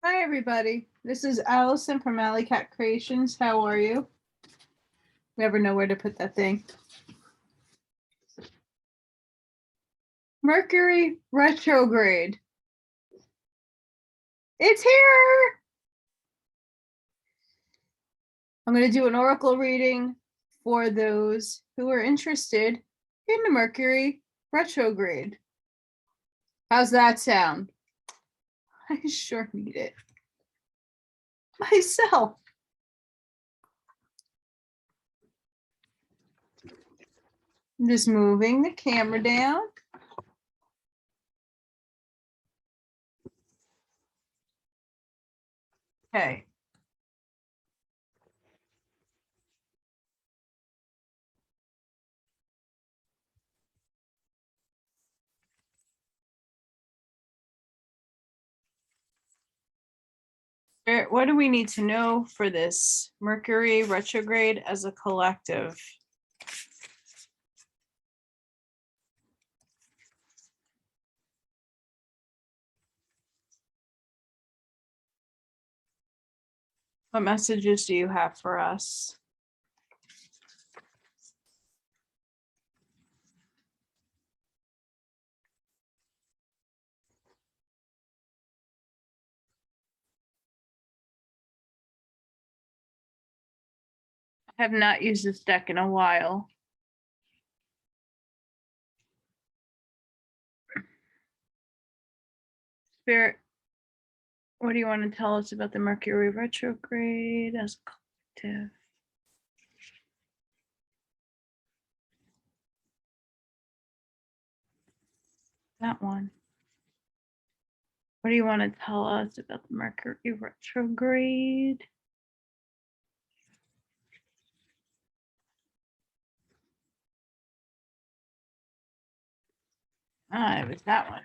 Hi, everybody. This is Allison from Allykatkreations. How are you? Never know where to put that thing. Mercury Retrograde. It's here. I'm going to do an oracle reading for those who are interested in the Mercury Retrograde. How's that sound? I sure need it myself. I'm just moving the camera down. Okay. What do we need to know for this Mercury retrograde as a collective? What messages do you have for us? I have not used this deck in a while. Spirit, what do you want to tell us about the Mercury retrograde as a collective? That one. What do you want to tell us about the Mercury retrograde? It was that one.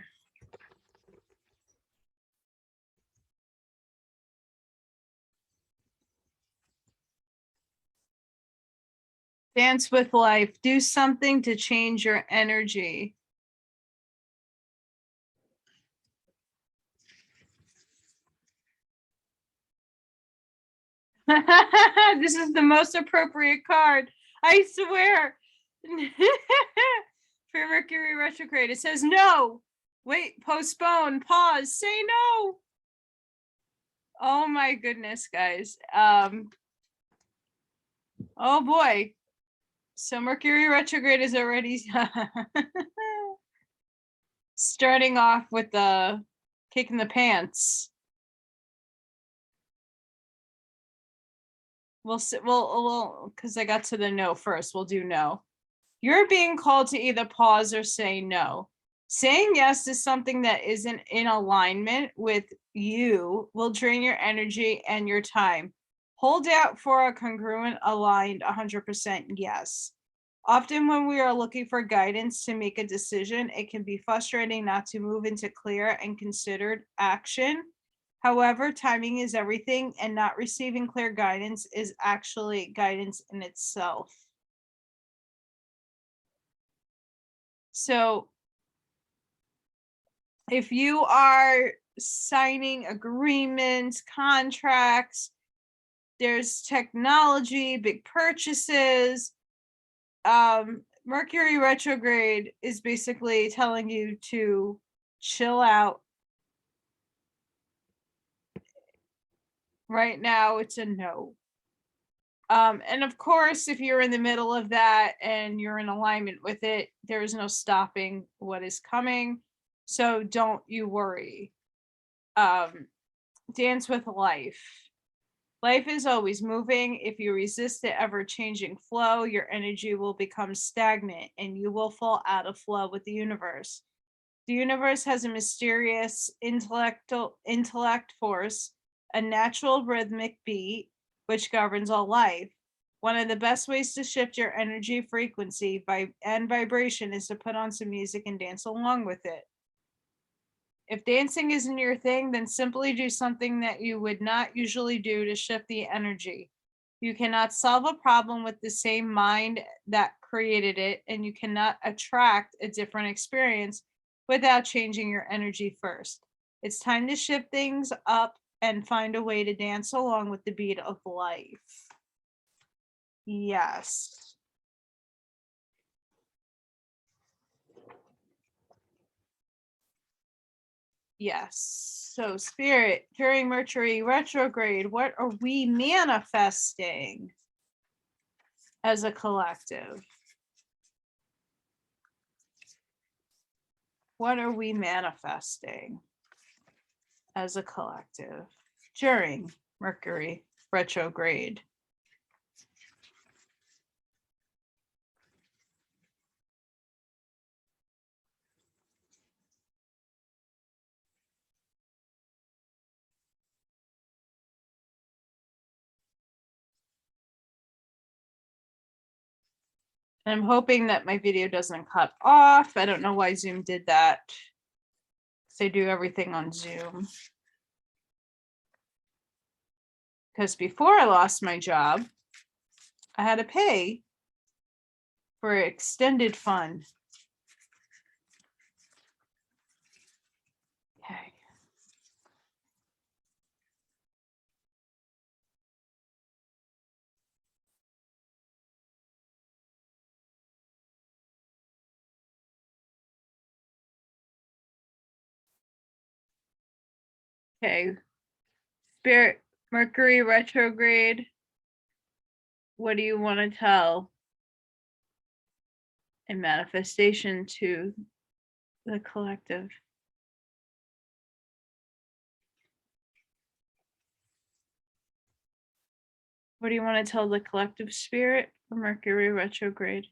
Dance with life. Do something to change your energy. This is the most appropriate card. I swear. For Mercury retrograde, it says no. Wait, postpone, pause, say no. Oh my goodness, guys. Oh boy. So Mercury retrograde is already starting off with the kick in the pants. We'll because I got to the no first. We'll do no. You're being called to either pause or say no. Saying yes to something that isn't in alignment with you will drain your energy and your time. Hold out for a congruent, aligned 100% yes. Often when we are looking for guidance to make a decision, it can be frustrating not to move into clear and considered action. However, timing is everything, and not receiving clear guidance is actually guidance in itself. So if you are signing agreements, contracts, there's technology, big purchases, Mercury retrograde is basically telling you to chill out. Right now, it's a no. And of course, if you're in the middle of that and you're in alignment with it, there is no stopping what is coming. So don't you worry. Dance with life. Life is always moving. If you resist the ever-changing flow, your energy will become stagnant and you will fall out of flow with the universe. The universe has a mysterious intellect force, a natural rhythmic beat, which governs all life. One of the best ways to shift your energy frequency and vibration is to put on some music and dance along with it. If dancing isn't your thing, then simply do something that you would not usually do to shift the energy. You cannot solve a problem with the same mind that created it, and you cannot attract a different experience without changing your energy first. It's time to shift things up and find a way to dance along with the beat of life. Yes. Yes. So, Spirit, during Mercury retrograde, what are we manifesting as a collective? What are we manifesting as a collective during Mercury retrograde? And I'm hoping that my video doesn't cut off. I don't know why Zoom did that. They do everything on Zoom. Because before I lost my job, I had to pay for extended fund. Okay. Okay. Spirit, Mercury retrograde. What do you want to tell in manifestation to the collective? What do you want to tell the collective, Spirit, for Mercury retrograde?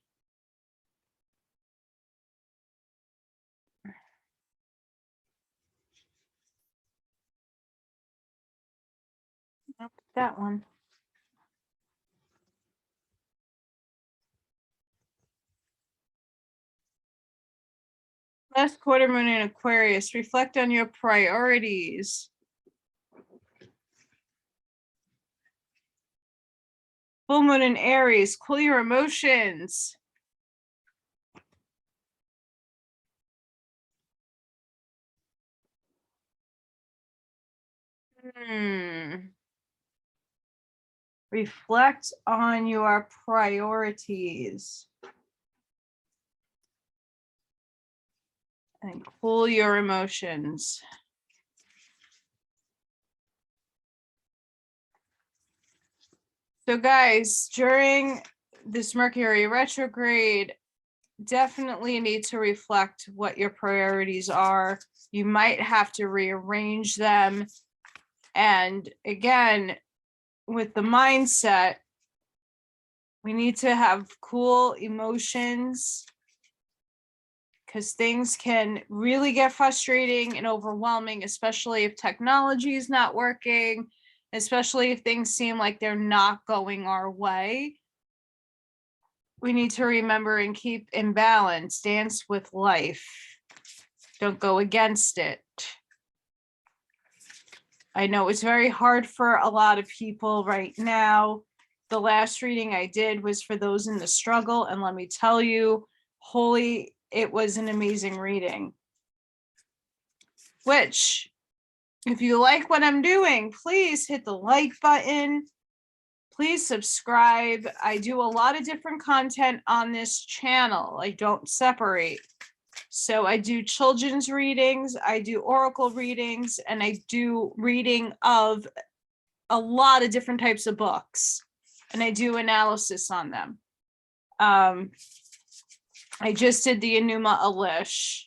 Nope, that one. Last quarter moon in Aquarius. Reflect on your priorities. Full moon in Aries. Cool your emotions. Reflect on your priorities. And cool your emotions. So guys, during this Mercury retrograde, definitely need to reflect what your priorities are. You might have to rearrange them. And again, with the mindset, we need to have cool emotions, because things can really get frustrating and overwhelming, especially if technology is not working, especially if things seem like they're not going our way. We need to remember and keep in balance, dance with life. Don't go against it. I know it's very hard for a lot of people right now. The last reading I did was for those in the struggle, and let me tell you, it was an amazing reading. Which, if you like what I'm doing, please hit the like button. Please subscribe. I do a lot of different content on this channel. I don't separate. So I do children's readings, I do oracle readings, and I do reading of a lot of different types of books. And I do analysis on them. I just did the Enuma Elish,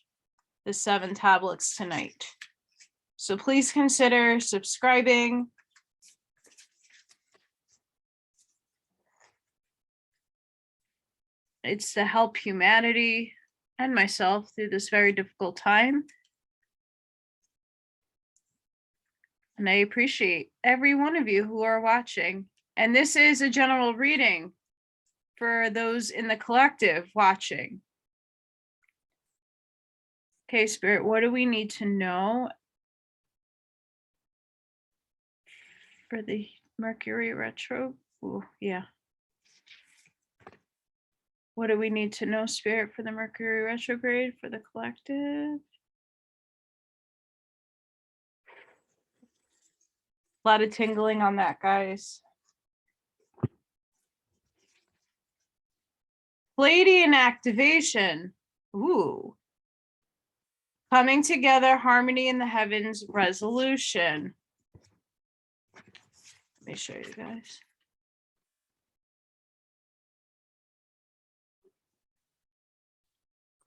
the 7 tablets tonight. So please consider subscribing. It's to help humanity and myself through this very difficult time. And I appreciate every one of you who are watching. And this is a general reading for those in the collective watching. Okay, Spirit, what do we need to know for the Mercury retro? Ooh, yeah. What do we need to know, Spirit, for the Mercury retrograde for the collective? A lot of tingling on that, guys. Pleiadian activation. Ooh. Coming together, harmony in the heavens, resolution. Let me show you guys.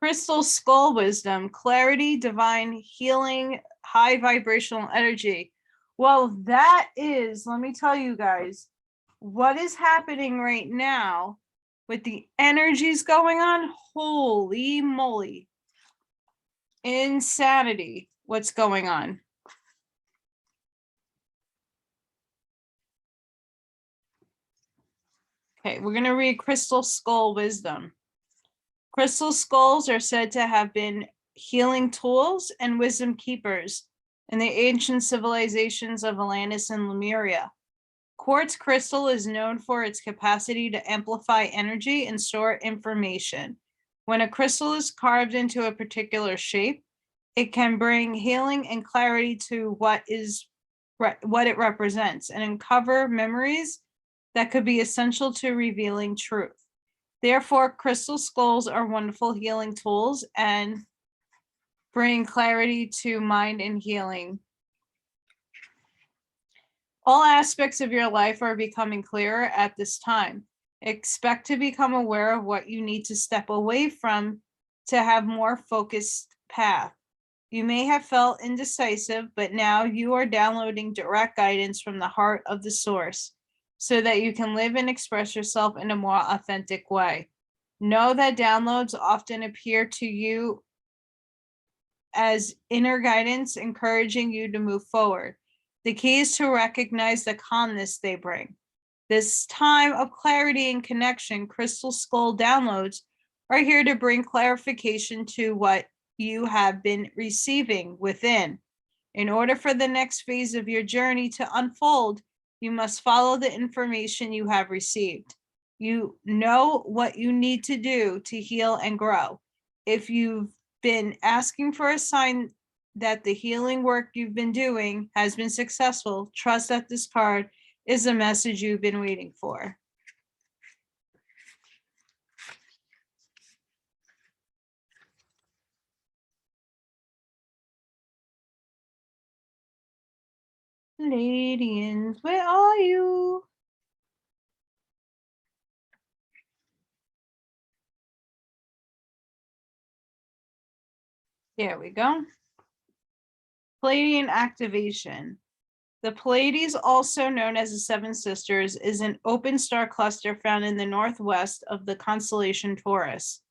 Crystal skull wisdom, clarity, divine healing, high vibrational energy. Well, that is, let me tell you guys, what is happening right now with the energies going on. Holy moly. Insanity. What's going on? Okay, we're going to read Crystal Skull Wisdom. Crystal skulls are said to have been healing tools and wisdom keepers in the ancient civilizations of Atlantis and Lemuria. Quartz crystal is known for its capacity to amplify energy and store information. When a crystal is carved into a particular shape, it can bring healing and clarity to what it represents and uncover memories that could be essential to revealing truth. Therefore, crystal skulls are wonderful healing tools and bring clarity to mind and healing. All aspects of your life are becoming clearer at this time. Expect to become aware of what you need to step away from to have more focused path. You may have felt indecisive, but now you are downloading direct guidance from the heart of the source so that you can live and express yourself in a more authentic way. Know that downloads often appear to you as inner guidance, encouraging you to move forward. The key is to recognize the calmness they bring. This time of clarity and connection, crystal skull downloads are here to bring clarification to what you have been receiving within. In order for the next phase of your journey to unfold, you must follow the information you have received. You know what you need to do to heal and grow. If you've been asking for a sign that the healing work you've been doing has been successful, trust that this card is the message you've been waiting for. Pleiadians, where are you? There we go. Pleiadian activation. The Pleiades, also known as the Seven Sisters, is an open star cluster found in the northwest of the constellation Taurus.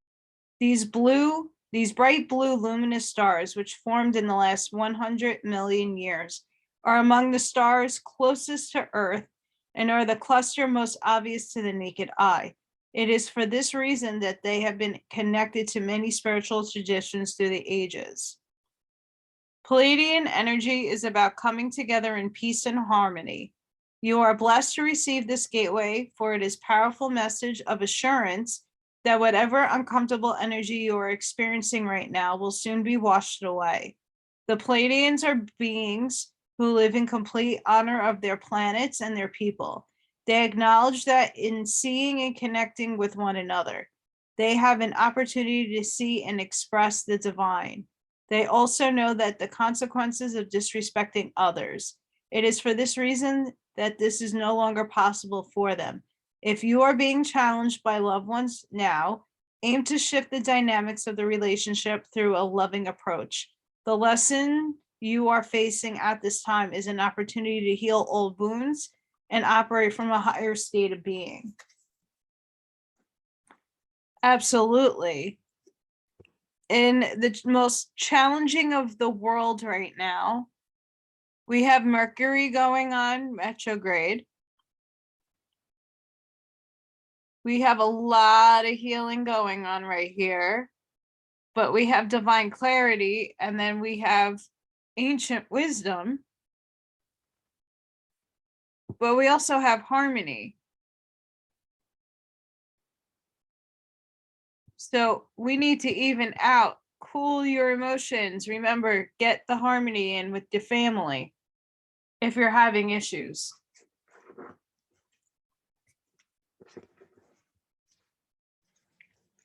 These bright blue luminous stars, which formed in the last 100 million years, are among the stars closest to Earth and are the cluster most obvious to the naked eye. It is for this reason that they have been connected to many spiritual traditions through the ages. Pleiadian energy is about coming together in peace and harmony. You are blessed to receive this gateway, for it is a powerful message of assurance that whatever uncomfortable energy you are experiencing right now will soon be washed away. The Pleiadians are beings who live in complete honor of their planets and their people. They acknowledge that in seeing and connecting with one another, they have an opportunity to see and express the divine. They also know that the consequences of disrespecting others. It is for this reason that this is no longer possible for them. If you are being challenged by loved ones now, aim to shift the dynamics of the relationship through a loving approach. The lesson you are facing at this time is an opportunity to heal old wounds and operate from a higher state of being. Absolutely. In the most challenging of the world right now, we have Mercury going on retrograde. We have a lot of healing going on right here, but we have divine clarity, and then we have ancient wisdom, but we also have harmony. So we need to even out, cool your emotions. Remember, get the harmony in with your family. if you're having issues.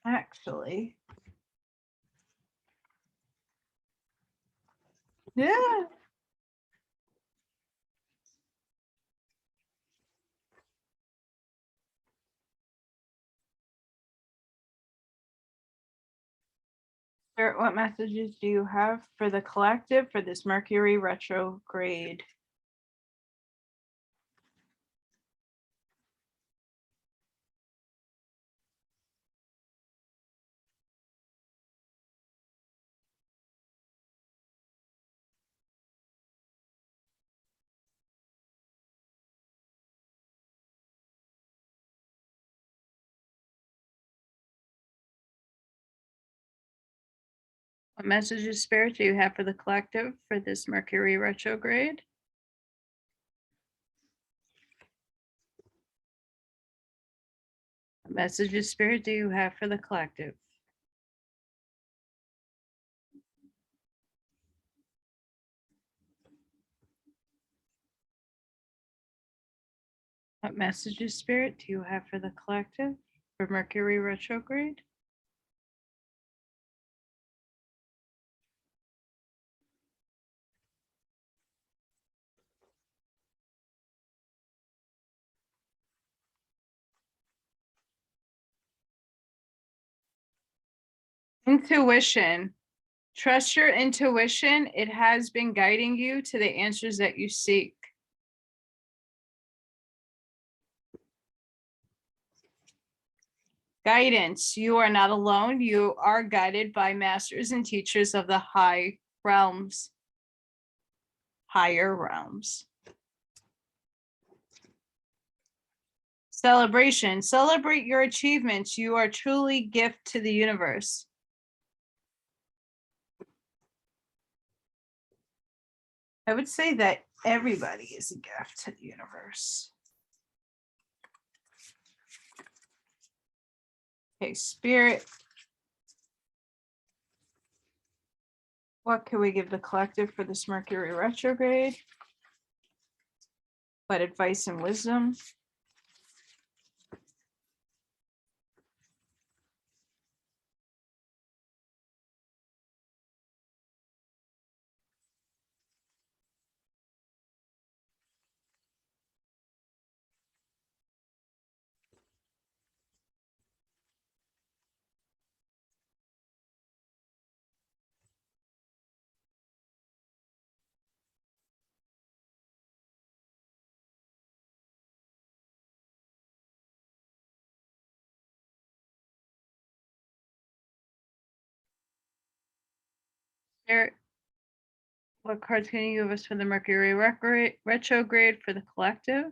Actually. Yeah. Spirit, what messages do you have for the collective for this Mercury retrograde? What messages, Spirit, do you have for the collective for this Mercury retrograde? What messages, Spirit, do you have for the collective? What messages, Spirit, do you have for the collective for Mercury retrograde? Intuition. Trust your intuition. It has been guiding you to the answers that you seek. Guidance. You are not alone. You are guided by masters and teachers of the high realms. Higher realms. Celebration. Celebrate your achievements. You are truly a gift to the universe. I would say that everybody is a gift to the universe. Okay, Spirit. What can we give the collective for this Mercury retrograde? What advice and wisdom? Spirit, what cards can you give us for the Mercury retrograde for the collective?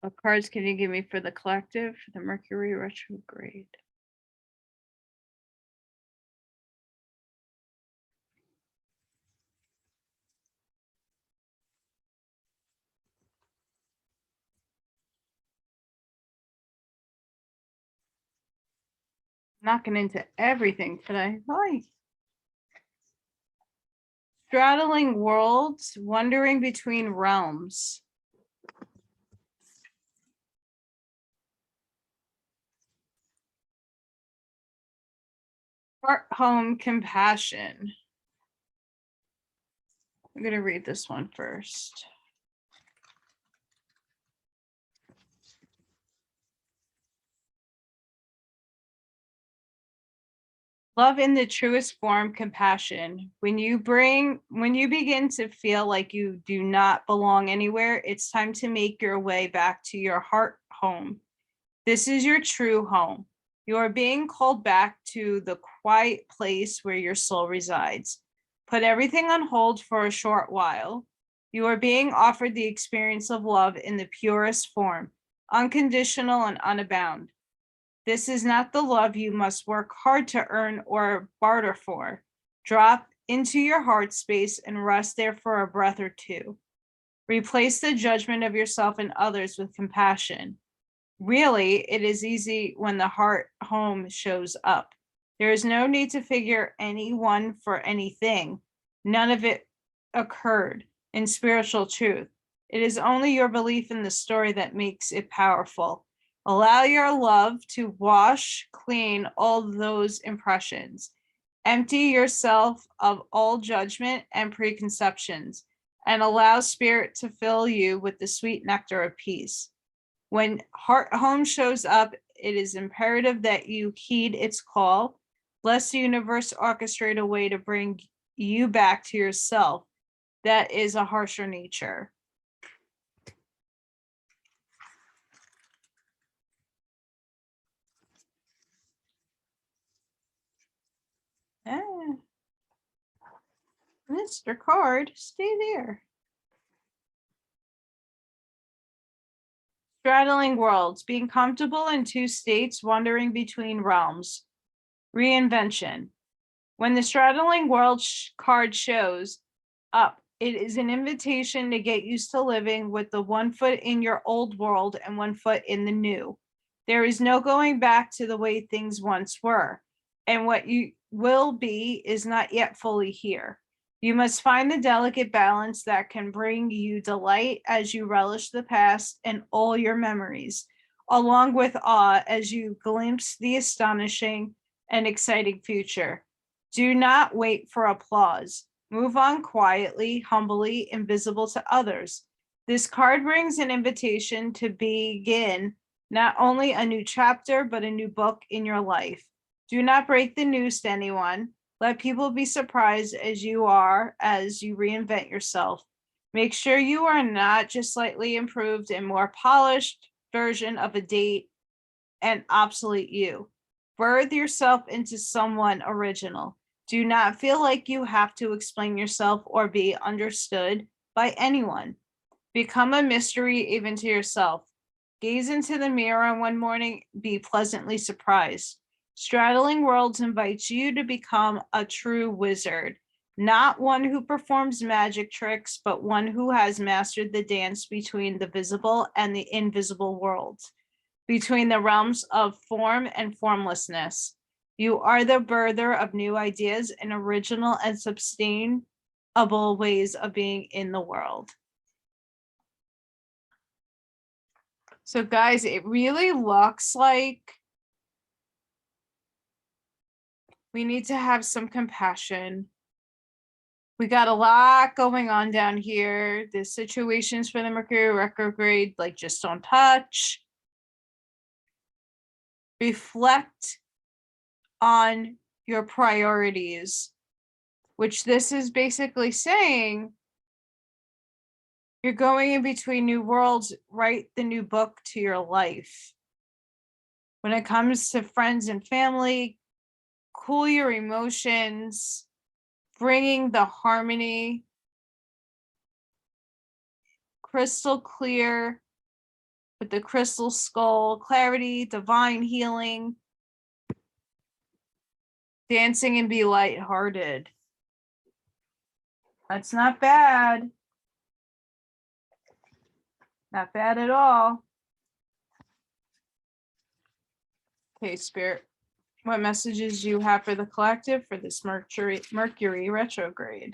What cards can you give me for the collective for the Mercury retrograde? Knocking into everything today. Hi. Straddling worlds, wandering between realms. Heart, home, compassion. I'm going to read this one first. Love in the truest form, compassion. When you begin to feel like you do not belong anywhere, it's time to make your way back to your heart home. This is your true home. You are being called back to the quiet place where your soul resides. Put everything on hold for a short while. You are being offered the experience of love in the purest form, unconditional and unbound. This is not the love you must work hard to earn or barter for. Drop into your heart space and rest there for a breath or two. Replace the judgment of yourself and others with compassion. Really, it is easy when the heart home shows up. There is no need to figure anyone for anything. None of it occurred in spiritual truth. It is only your belief in the story that makes it powerful. Allow your love to wash clean all those impressions. Empty yourself of all judgment and preconceptions, and allow spirit to fill you with the sweet nectar of peace. When heart home shows up, it is imperative that you heed its call. Bless the universe orchestrate a way to bring you back to yourself. That is a harsher nature. Mr. Card, stay there. Straddling worlds, being comfortable in two states, wandering between realms. Reinvention. When the straddling world card shows up, it is an invitation to get used to living with the 1 foot in your old world and 1 foot in the new. There is no going back to the way things once were, and what you will be is not yet fully here. You must find the delicate balance that can bring you delight as you relish the past and all your memories, along with awe as you glimpse the astonishing and exciting future. Do not wait for applause. Move on quietly, humbly, invisible to others. This card brings an invitation to begin not only a new chapter, but a new book in your life. Do not break the news to anyone. Let people be surprised as you reinvent yourself. Make sure you are not just slightly improved and more polished version of a date and obsolete you. Birth yourself into someone original. Do not feel like you have to explain yourself or be understood by anyone. Become a mystery even to yourself. Gaze into the mirror one morning, be pleasantly surprised. Straddling Worlds invites you to become a true wizard, not one who performs magic tricks, but one who has mastered the dance between the visible and the invisible worlds, between the realms of form and formlessness. You are the birther of new ideas and original and sustainable ways of being in the world. So guys, it really looks like we need to have some compassion. We got a lot going on down here. The situations for the Mercury retrograde, like, just don't touch. Reflect on your priorities, which this is basically saying you're going in between new worlds. Write the new book to your life. When it comes to friends and family, cool your emotions, bringing the harmony, crystal clear with the crystal skull, clarity, divine healing, dancing and be lighthearted. That's not bad. Not bad at all. Okay, Spirit, what messages do you have for the collective for this Mercury retrograde?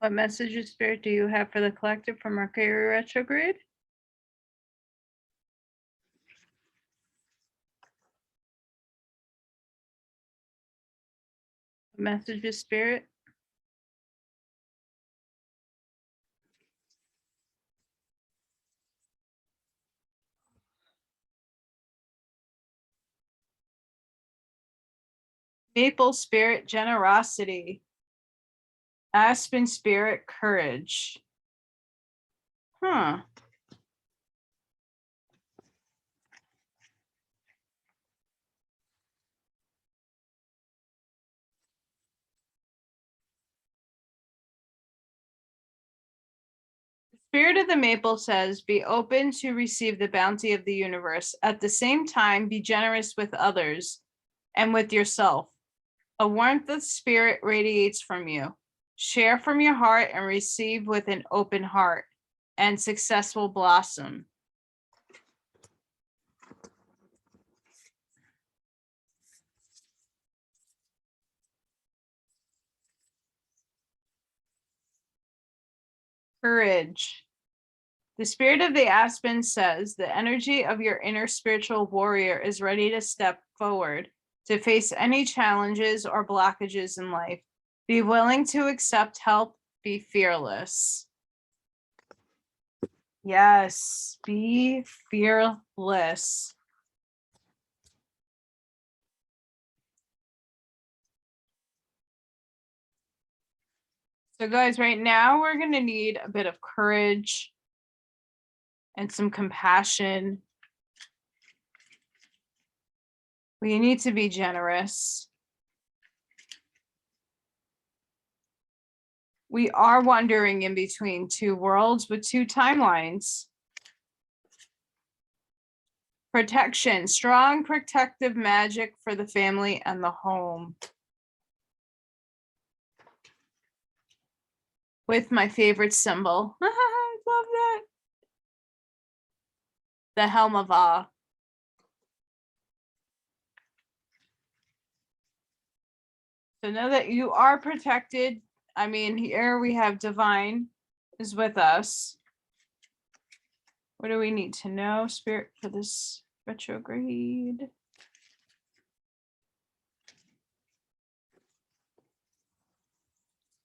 What messages, Spirit, do you have for the collective for Mercury retrograde? What messages, Spirit? Maple Spirit, generosity. Aspen Spirit, courage. Huh. Spirit of the Maple says, be open to receive the bounty of the universe. At the same time, be generous with others and with yourself. A warmth of spirit radiates from you. Share from your heart and receive with an open heart, and success will blossom. Courage. The spirit of the aspen says the energy of your inner spiritual warrior is ready to step forward to face any challenges or blockages in life. Be willing to accept help. Be fearless. Yes, be fearless. So guys, right now we're going to need a bit of courage and some compassion. We need to be generous. We are wandering in between two worlds with two timelines. Protection, strong protective magic for the family and the home. With my favorite symbol. I love that. The Helm of Awe. So know that you are protected. I mean, here we have Divine is with us. What do we need to know, Spirit, for this retrograde?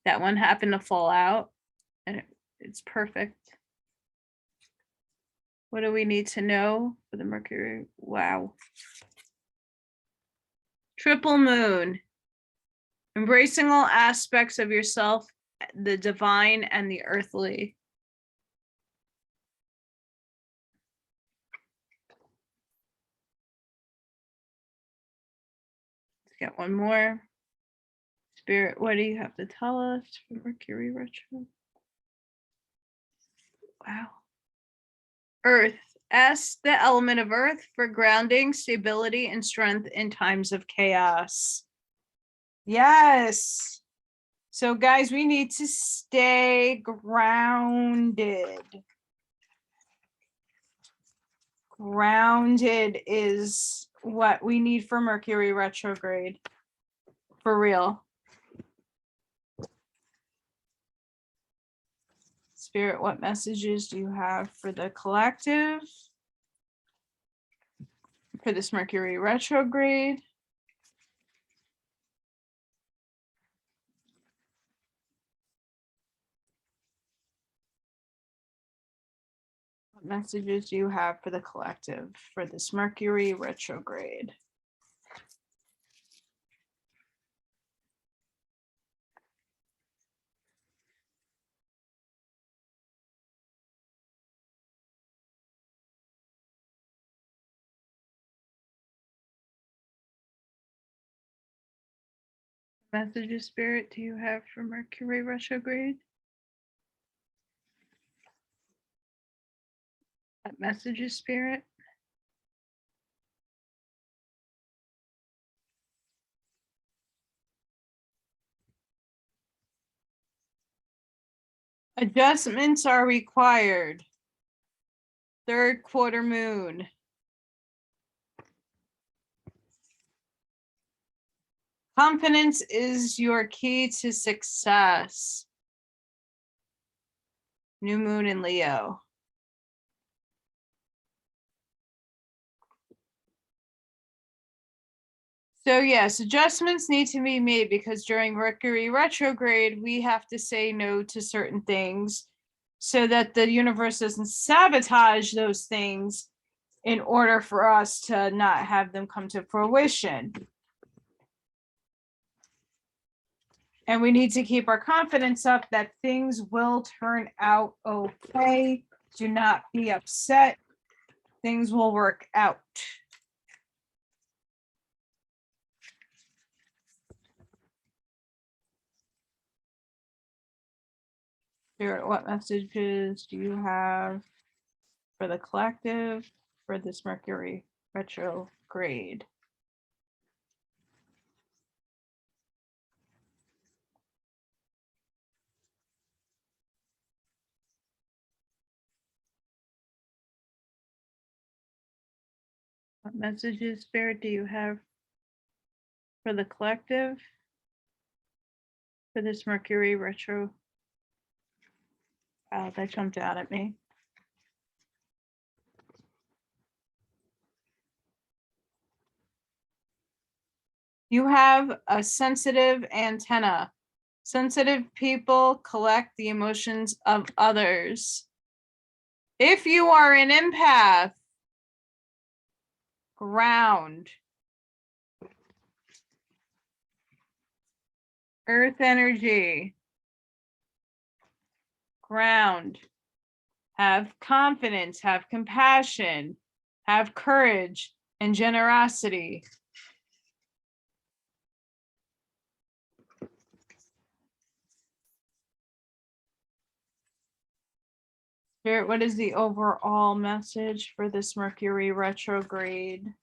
That one happened to fall out, and it's perfect. What do we need to know for the Mercury? Wow. Triple moon. Embracing all aspects of yourself, the divine and the earthly. Let's get one more. Spirit, what do you have to tell us for Mercury retro? Wow. Earth. S, the element of earth, for grounding, stability, and strength in times of chaos. Yes. So guys, we need to stay grounded. Grounded is what we need for Mercury retrograde. For real. Spirit, what messages do you have for the collective? For this Mercury retrograde? What messages do you have for the collective for this Mercury retrograde? Messages, Spirit, do you have for Mercury retrograde? What messages, Spirit? Adjustments are required. Third quarter moon. Confidence is your key to success. New moon in Leo. So yes, adjustments need to be made because during Mercury retrograde, we have to say no to certain things so that the universe doesn't sabotage those things in order for us to not have them come to fruition. And we need to keep our confidence up that things will turn out okay. Do not be upset. Things will work out. Spirit, what messages do you have for the collective for this Mercury retrograde? What messages, Spirit, do you have for the collective for this Mercury retro? Wow, that jumped out at me. You have a sensitive antenna. Sensitive people collect the emotions of others. If you are an empath, ground. Earth energy, ground. Have confidence, have compassion, have courage and generosity. Spirit, what is the overall message for this Mercury retrograde?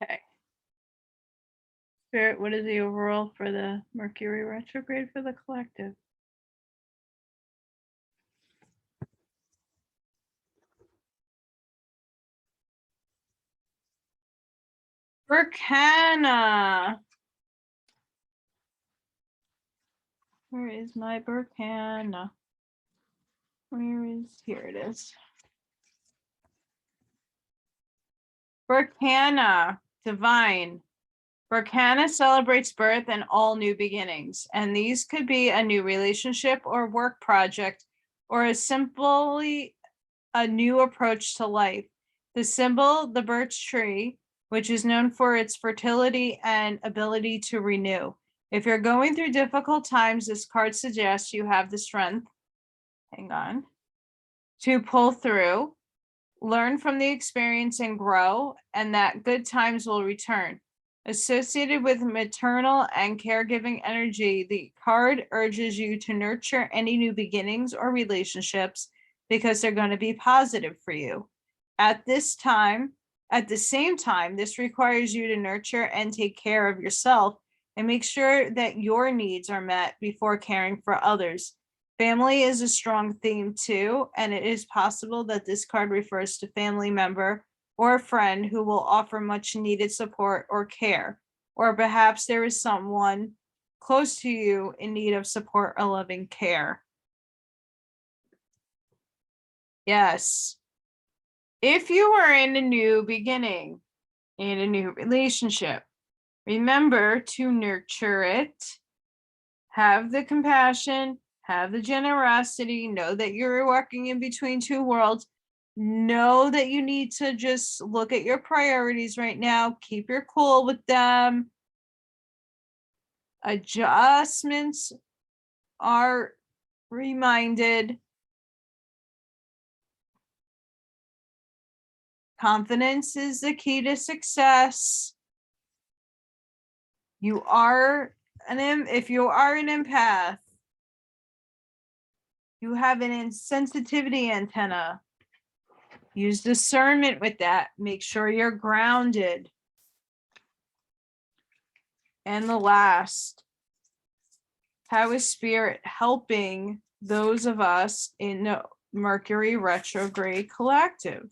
Okay. Spirit, what is the overall for the Mercury retrograde for the collective? Berkana. Where is my Berkana? Where is, here it is. Berkana, divine. Berkana celebrates birth and all new beginnings, and these could be a new relationship or work project, or a simply a new approach to life. The symbol, the birch tree, which is known for its fertility and ability to renew. If you're going through difficult times, this card suggests you have the strength, hang on, to pull through, learn from the experience and grow, and that good times will return. Associated with maternal and caregiving energy, the card urges you to nurture any new beginnings or relationships because they're going to be positive for you. At the same time, this requires you to nurture and take care of yourself and make sure that your needs are met before caring for others. Family is a strong theme too, and it is possible that this card refers to family member or a friend who will offer much needed support or care, or perhaps there is someone close to you in need of support or loving care. Yes. If you are in a new beginning, in a new relationship, remember to nurture it, have the compassion, have the generosity, know that you're walking in between two worlds. Know that you need to just look at your priorities right now, keep your cool with them. Adjustments are reminded. Confidence is the key to success. If you are an empath, you have an insensitivity antenna. Use discernment with that. Make sure you're grounded. And the last, how is Spirit helping those of us in the Mercury retrograde collective?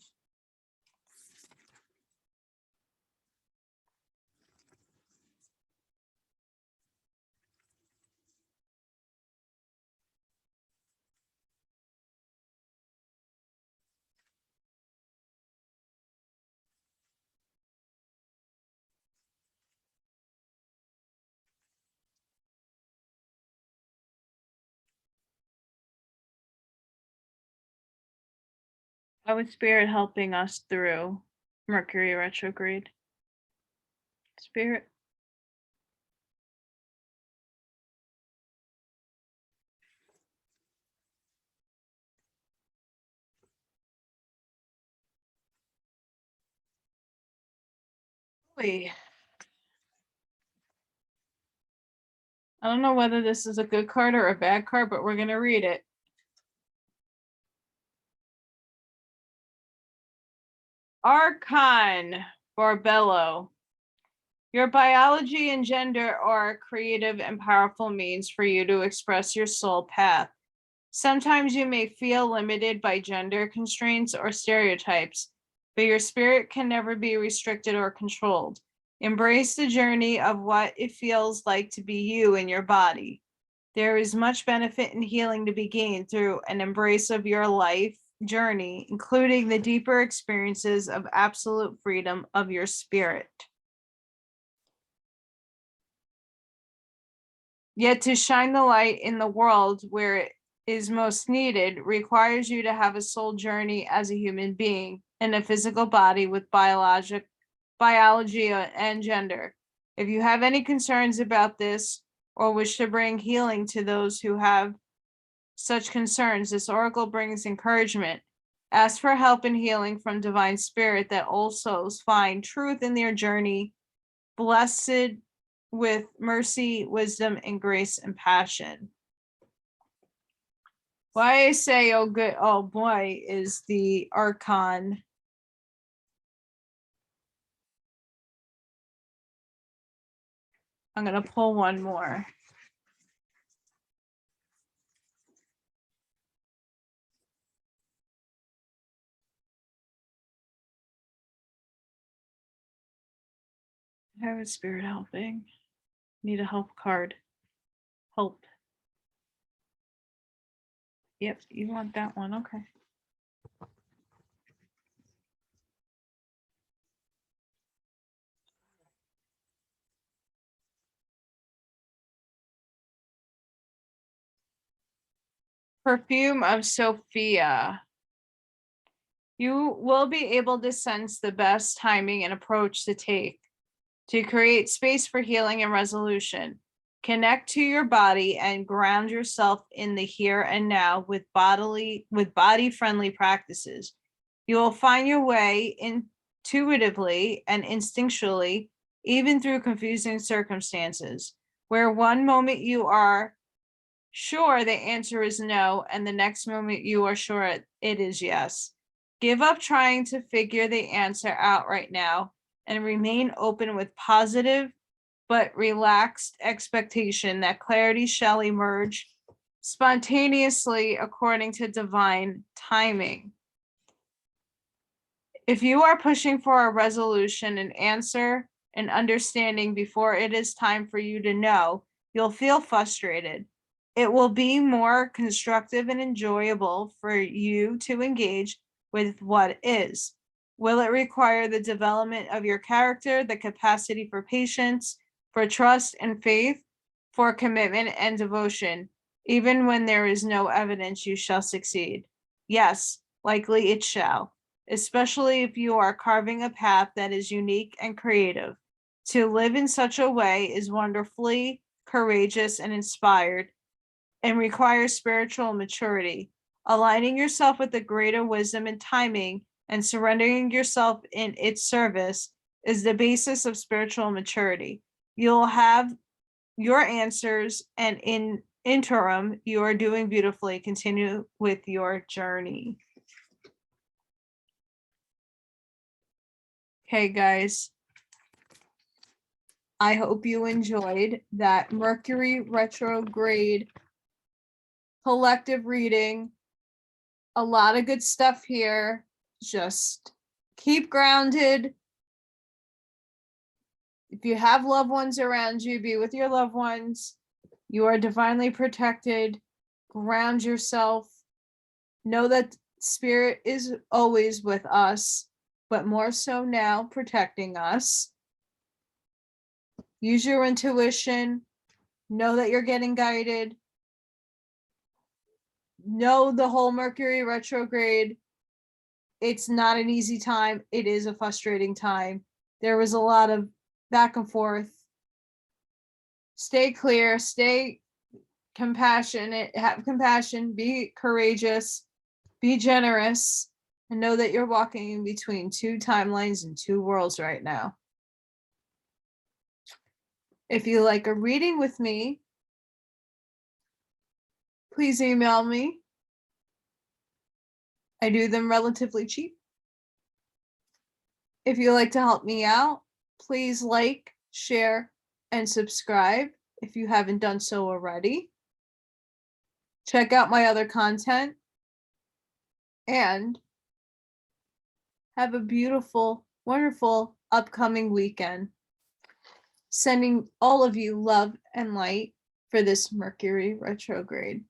How is Spirit helping us through Mercury retrograde? Spirit. Wait. I don't know whether this is a good card or a bad card, but we're going to read it. Archon Barbello. Your biology and gender are creative and powerful means for you to express your soul path. Sometimes you may feel limited by gender constraints or stereotypes, but your spirit can never be restricted or controlled. Embrace the journey of what it feels like to be you in your body. There is much benefit and healing to be gained through an embrace of your life journey, including the deeper experiences of absolute freedom of your spirit. Yet to shine the light in the world where it is most needed requires you to have a soul journey as a human being in a physical body with biology and gender. If you have any concerns about this or wish to bring healing to those who have such concerns, this oracle brings encouragement. Ask for help and healing from divine spirit that all souls find truth in their journey, blessed with mercy, wisdom, and grace and passion. Why I say, oh good, oh boy, is the Archon. I'm going to pull one more. How is Spirit helping? Need a help card. Help. Yep, you want that one. Okay. Perfume of Sophia. You will be able to sense the best timing and approach to take to create space for healing and resolution. Connect to your body and ground yourself in the here and now with body-friendly practices. You will find your way intuitively and instinctually, even through confusing circumstances, where one moment you are sure the answer is no, and the next moment you are sure it is yes. Give up trying to figure the answer out right now and remain open with positive but relaxed expectation that clarity shall emerge spontaneously according to divine timing. If you are pushing for a resolution, an answer, an understanding before it is time for you to know, you'll feel frustrated. It will be more constructive and enjoyable for you to engage with what is. Will it require the development of your character, the capacity for patience, for trust and faith, for commitment and devotion? Even when there is no evidence you shall succeed. Yes, likely it shall, especially if you are carving a path that is unique and creative. To live in such a way is wonderfully courageous and inspired and requires spiritual maturity. Aligning yourself with the greater wisdom and timing and surrendering yourself in its service is the basis of spiritual maturity. You'll have your answers, and in interim, you are doing beautifully. Continue with your journey. Okay, guys. I hope you enjoyed that Mercury retrograde collective reading. A lot of good stuff here. Just keep grounded. If you have loved ones around you, be with your loved ones. You are divinely protected. Ground yourself. Know that spirit is always with us, but more so now protecting us. Use your intuition. Know that you're getting guided. Know the whole Mercury retrograde It's not an easy time. It is a frustrating time. There was a lot of back and forth. Stay clear, stay compassionate, have compassion, be courageous, be generous, and know that you're walking in between two timelines and two worlds right now. If you like a reading with me, please email me. I do them relatively cheap. If you'd like to help me out, please like, share, and subscribe if you haven't done so already. Check out my other content and have a beautiful, wonderful upcoming weekend. Sending all of you love and light for this Mercury retrograde.